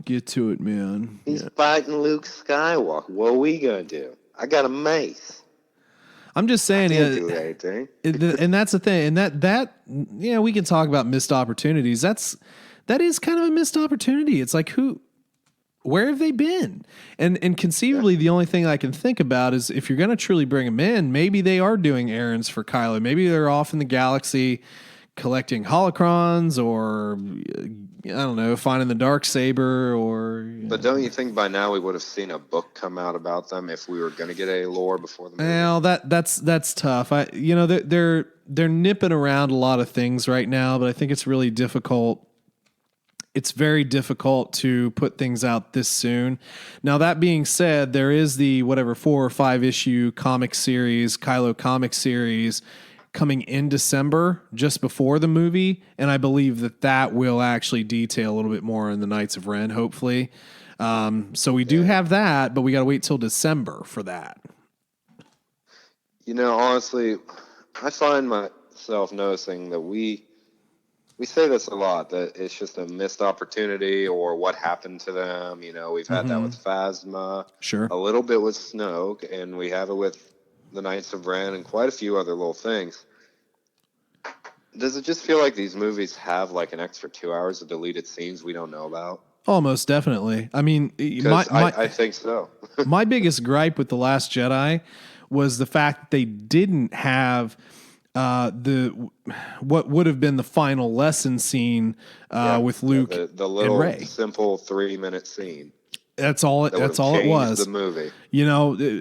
Get to it, man. He's fighting Luke Skywalker. What are we going to do? I got a mace. I'm just saying, Can't do anything. And that's the thing. And that we can talk about missed opportunities. That is kind of a missed opportunity. It's like, where have they been? And conceivably, the only thing I can think about is if you're going to truly bring them in, maybe they are doing errands for Kylo. Maybe they're off in the galaxy collecting holocrons, or I don't know, finding the Darksaber, or. But don't you think by now we would have seen a book come out about them if we were going to get a lore before the movie? Well, that's tough. They're nipping around a lot of things right now, but I think it's really difficult. It's very difficult to put things out this soon. Now, that being said, there is the 4 or 5 issue comic series, Kylo comic series, coming in December, just before the movie, and I believe that will actually detail a little bit more in the Knights of Ren, hopefully. So we do have that, but we got to wait till December for that. Honestly, I find myself noticing that we say this a lot, that it's just a missed opportunity or what happened to them. We've had that with Phasma, Sure, a little bit with Snoke, and we have it with the Knights of Ren and quite a few other little things. Does it just feel like these movies have like an extra 2 hours of deleted scenes we don't know about? Almost definitely. I mean, I think so. My biggest gripe with The Last Jedi was the fact that they didn't have what would have been the final lesson scene with Luke the little and Rey. Simple 3-minute scene. That's all it was. The movie.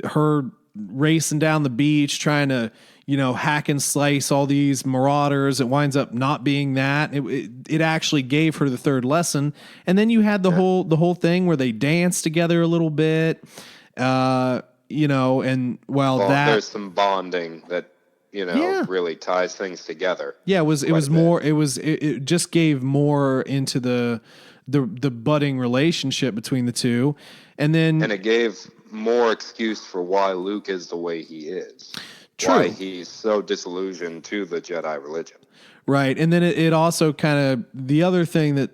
Her racing down the beach trying to hack and slice all these marauders. It winds up not being that. It actually gave her the third lesson, and then you had the whole thing where they danced together a little bit. And there's some bonding that really ties things together. Yeah, it just gave more into the budding relationship between the two, and it gave more excuse for why Luke is the way he is. True. Why he's so disillusioned to the Jedi religion. Right, and then it also kind of, the other thing that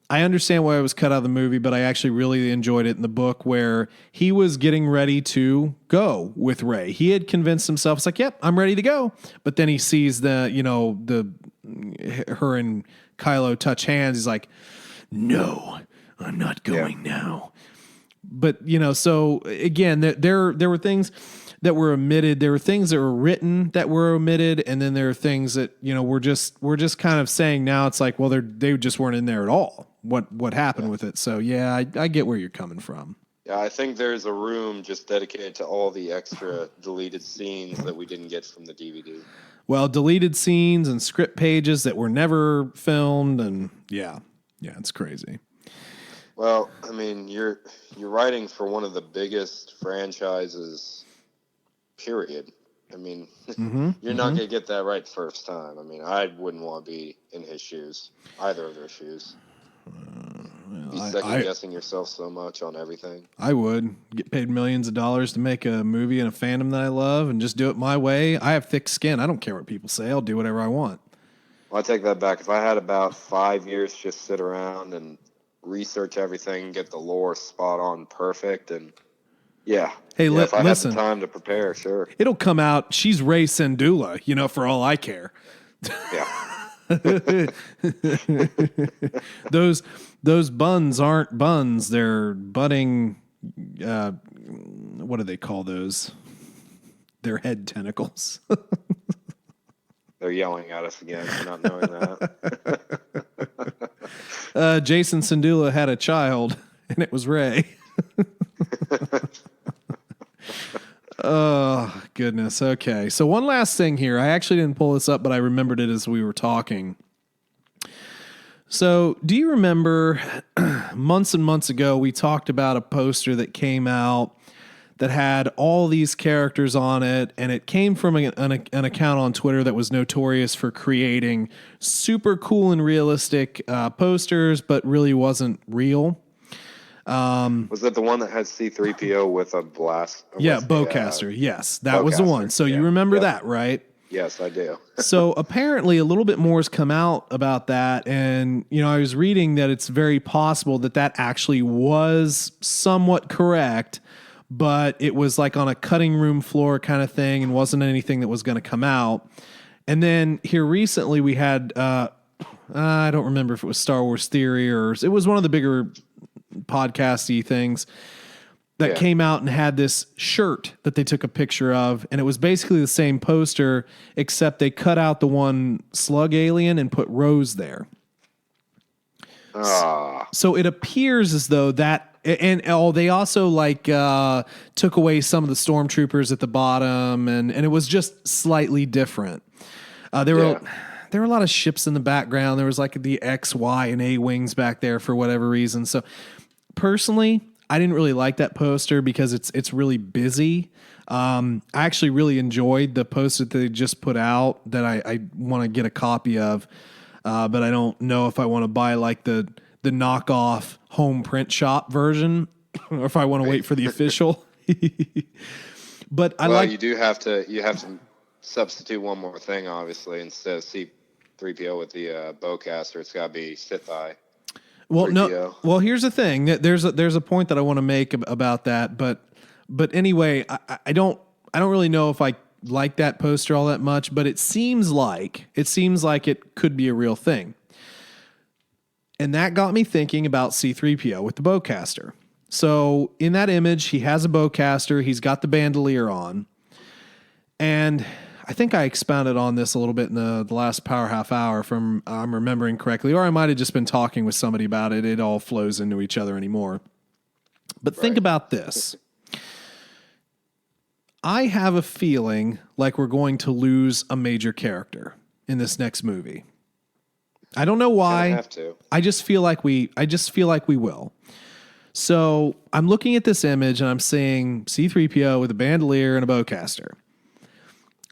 I understand why it was cut out of the movie, but I actually really enjoyed it in the book, where he was getting ready to go with Rey. He had convinced himself, it's like, yep, I'm ready to go. But then he sees her and Kylo touch hands. He's like, no, I'm not going now. But, so again, there were things that were omitted. There were things that were written that were omitted. And then there are things that, we're just kind of saying now, it's like, well, they just weren't in there at all. What happened with it. So yeah, I get where you're coming from. Yeah, I think there's a room just dedicated to all the extra deleted scenes that we didn't get from the DVD. Well, deleted scenes and script pages that were never filmed, and yeah, it's crazy. Well, I mean, you're writing for one of the biggest franchises, period. I mean, you're not going to get that right first time. I mean, I wouldn't want to be in his shoes, either of their shoes. Be second-guessing yourself so much on everything. I would get paid millions of dollars to make a movie and a fandom that I love and just do it my way. I have thick skin. I don't care what people say. I'll do whatever I want. Well, I take that back. If I had about 5 years to just sit around and research everything, get the lore spot on perfect, and if I listen, had the time to prepare, sure. It'll come out. She's Rey Syndulla, for all I care. Yeah. Those buns aren't buns. They're budding. What do they call those? They're head tentacles. They're yelling at us again for not knowing that. Jason Syndulla had a child, and it was Rey. Oh, goodness. Okay. So one last thing here. I actually didn't pull this up, but I remembered it as we were talking. So do you remember months and months ago, we talked about a poster that came out that had all these characters on it, and it came from an account on Twitter that was notorious for creating super cool and realistic posters, but really wasn't real. Was that the one that had C-3PO with a blast? Bowcaster. Yes, that was the one. So you remember that, right? Yes, I do. So apparently a little bit more has come out about that. And, I was reading that it's very possible that actually was somewhat correct, but it was like on a cutting room floor kind of thing and wasn't anything that was going to come out. And then here recently we had, I don't remember if it was Star Wars Theory or it was one of the bigger podcasty things that came out and had this shirt that they took a picture of. And it was basically the same poster, except they cut out the one slug alien and put Rose there. So it appears as though that, and they also like took away some of the stormtroopers at the bottom, and it was just slightly different. There were a lot of ships in the background. There was like the X, Y, and A wings back there for whatever reason. So personally, I didn't really like that poster because it's really busy. I actually really enjoyed the poster that they just put out that I want to get a copy of, but I don't know if I want to buy like the knockoff home print shop version or if I want to wait for the official. But you have to substitute one more thing, obviously. Instead of C-3PO with the bowcaster, it's got to be Sith Eye. Well, 3PO. No. Well, here's the thing. There's a point that I want to make about that, but anyway, I don't really know if I like that poster all that much, but it seems like it could be a real thing. And that got me thinking about C-3PO with the bowcaster. So in that image, he has a bowcaster. He's got the bandolier on. And I think I expounded on this a little bit in the last Power Half Hour, if I'm remembering correctly, or I might have just been talking with somebody about it. It all flows into each other anymore. But think about this. I have a feeling like we're going to lose a major character in this next movie. I don't know why. Have to. I just feel like we will. So I'm looking at this image and I'm seeing C-3PO with a bandolier and a bowcaster.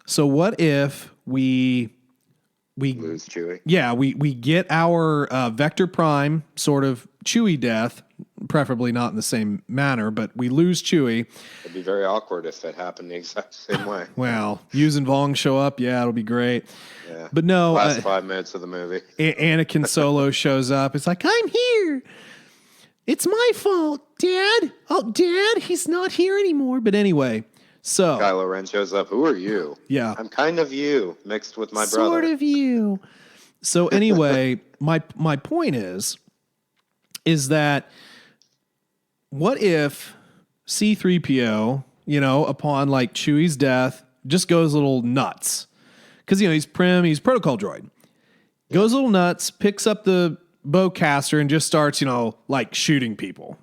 So what if we lose Chewie? Yeah, we get our Vector Prime sort of Chewie death, preferably not in the same manner, but we lose Chewie. It'd be very awkward if it happened the exact same way. Well, Hughes and Vong show up, yeah, it'll be great. Yeah. But no, last 5 minutes of the movie. Anakin Solo shows up. It's like, I'm here. It's my fault, Dad. Oh, Dad, he's not here anymore. But anyway. So Kylo Ren shows up. Who are you? Yeah. I'm kind of you mixed with my brother. Sort of you. So anyway, my point is that what if C-3PO, upon like Chewie's death, just goes a little nuts? Because, he's prim, he's protocol droid. Goes a little nuts, picks up the bowcaster and just starts, like shooting people.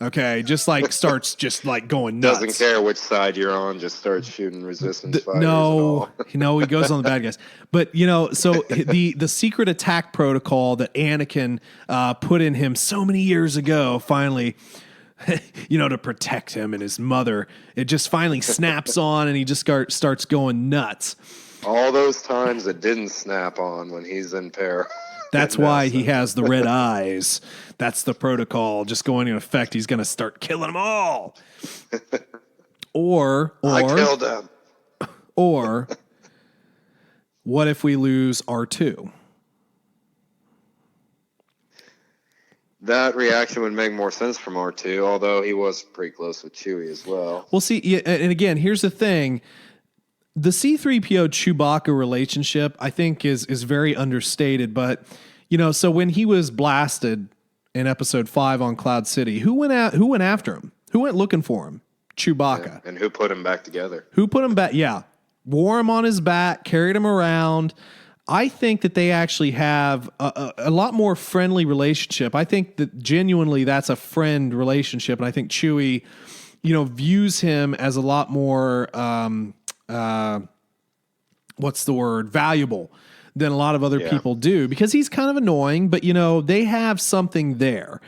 Okay, just like starts just like going nuts. Doesn't care which side you're on, just starts shooting resistance fighters. No, he goes on the bad guys. But so the secret attack protocol that Anakin put in him so many years ago, finally, to protect him and his mother, it just finally snaps on, and he just starts going nuts. All those times it didn't snap on when he's in peril. That's why he has the red eyes. That's the protocol. Just going in effect, he's going to start killing them all. Or I killed him. Or what if we lose R2? That reaction would make more sense from R2, although he was pretty close with Chewie as well. Well, see, and again, here's the thing. The C-3PO Chewbacca relationship, I think, is very understated. But, so when he was blasted in Episode 5 on Cloud City, who went after him? Who went looking for him? Chewbacca. Yeah, and who put him back together? Who put him back? Yeah. Wore him on his back, carried him around. I think that they actually have a lot more friendly relationship. I think that genuinely that's a friend relationship. And I think Chewie, views him as a lot more... valuable than a lot of other people do, because he's kind of annoying, but they have something there.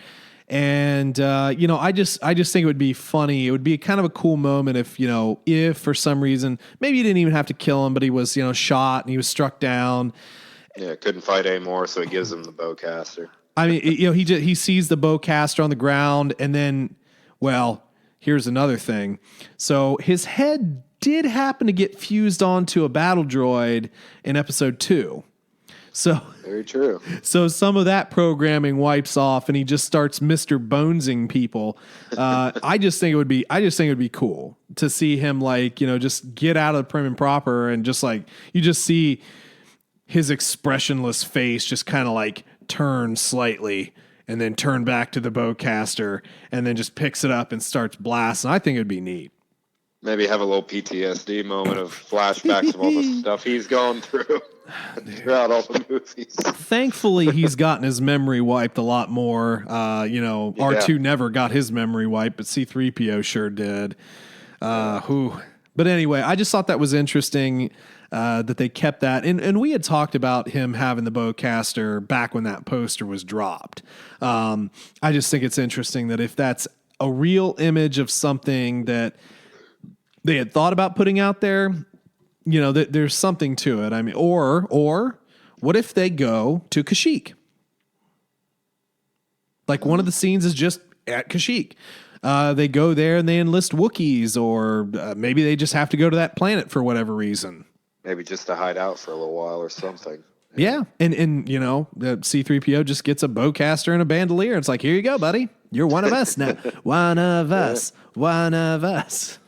And I just think it would be funny. It would be kind of a cool moment if for some reason, maybe you didn't even have to kill him, but he was, shot and he was struck down. Yeah, couldn't fight anymore, so he gives him the bowcaster. I mean, he sees the bowcaster on the ground, and then, well, here's another thing. So his head did happen to get fused onto a battle droid in Episode 2. So Very true. So some of that programming wipes off, and he just starts Mr. Bonesing people. I just think it would be cool to see him, like, you know, just get out of the prim and proper, and just like you just see his expressionless face just kind of like turn slightly, and then turn back to the bowcaster, and then just picks it up and starts blasting. I think it'd be neat. Maybe have a little PTSD moment of flashbacks of all the stuff he's gone through throughout all the movies. Thankfully, he's gotten his memory wiped a lot more. R2 never got his memory wiped, but C-3PO sure did. But anyway, I just thought that was interesting that they kept that. And we had talked about him having the bowcaster back when that poster was dropped. I just think it's interesting that if that's a real image of something that they had thought about putting out there, you know, there's something to it. I mean, or what if they go to Kashyyyk? Like one of the scenes is just at Kashyyyk. They go there and they enlist Wookiees, or maybe they just have to go to that planet for whatever reason. Maybe just to hide out for a little while or something. Yeah. And you know, the C-3PO just gets a bowcaster and a bandolier. It's like, here you go, buddy. You're one of us now. One of us. One of us.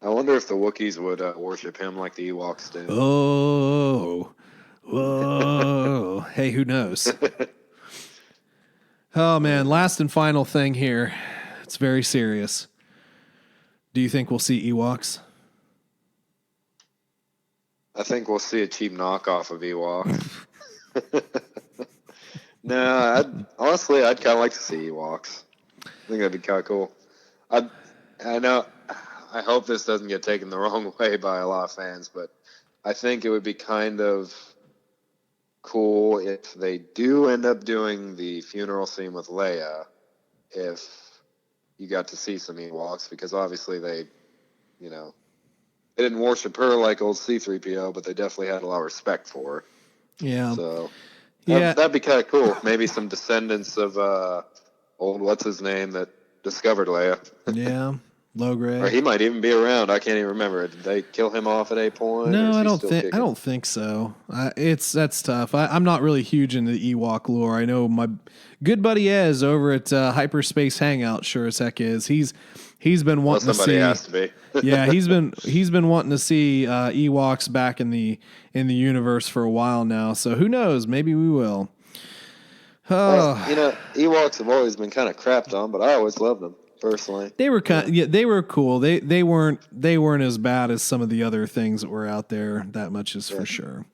I wonder if the Wookiees would worship him like the Ewoks do. Oh, whoa. Hey, who knows? Oh, man. Last and final thing here. It's very serious. Do you think we'll see Ewoks? I think we'll see a cheap knockoff of Ewoks. No, honestly, I'd kind of like to see Ewoks. I think that'd be kind of cool. I know. I hope this doesn't get taken the wrong way by a lot of fans, but I think it would be kind of cool if they do end up doing the funeral scene with Leia, if you got to see some Ewoks, because obviously they didn't worship her like old C-3PO, but they definitely had a lot of respect for her. Yeah. So that'd be kind of cool. Maybe some descendants of old what's-his-name that discovered Leia. Yeah. Logray. Or he might even be around. I can't even remember. Did they kill him off at a point? No, I don't think so. That's tough. I'm not really huge into the Ewok lore. I know my good buddy Ez over at Hyperspace Hangout sure as heck is. He's been wanting to see. Somebody has to be. Yeah, he's been wanting to see Ewoks back in the universe for a while now. So who knows? Maybe we will. Well, Ewoks have always been kind of crapped on, but I always loved them. Personally, they were they were cool. They weren't as bad as some of the other things that were out there. That much is for sure.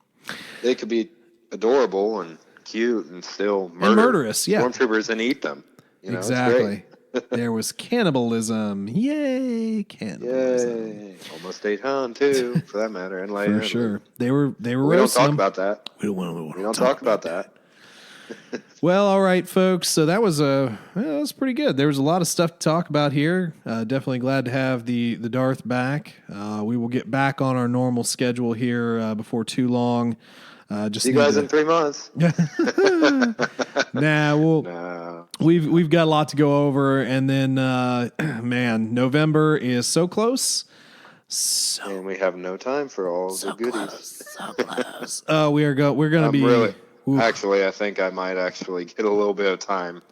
They could be adorable and cute and still murderous. Yeah, stormtroopers and eat them. Exactly. There was cannibalism. Yay, cannibalism! Yay. Almost ate Han too, for that matter, and Leia. For sure, they were. We don't talk about that. We don't talk about that. Well, all right, folks. So that was pretty good. There was a lot of stuff to talk about here. Definitely glad to have the Darth back. We will get back on our normal schedule here before too long. Just see you guys in 3 months. We've got a lot to go over, and then man, November is so close. And we have no time for all the goodies. So close. We're gonna be really. Actually, I think I might actually get a little bit of time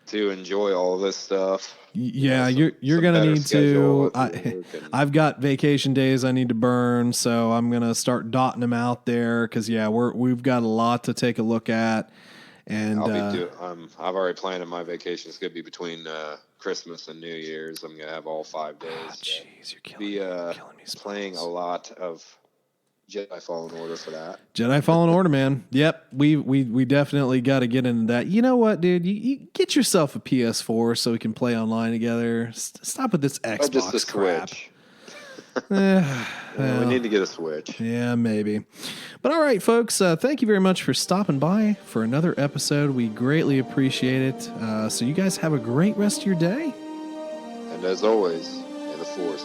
to enjoy all this stuff. Yeah, you're going to need to. I've got vacation days I need to burn, so I'm going to start dotting them out there because, we've got a lot to take a look at. And I've already planned my vacation. It's going to be between Christmas and New Year's. I'm going to have all 5 days. Jeez, you're killing me. Playing a lot of Jedi Fallen Order for that. Jedi Fallen Order, man. Yep, we definitely got to get into that. You know what, dude? You get yourself a PS4 so we can play online together. Stop with this Xbox just a crap. Switch. We need to get a Switch. Yeah, maybe. But all right, folks, thank you very much for stopping by for another episode. We greatly appreciate it. So you guys have a great rest of your day. And as always, may the Force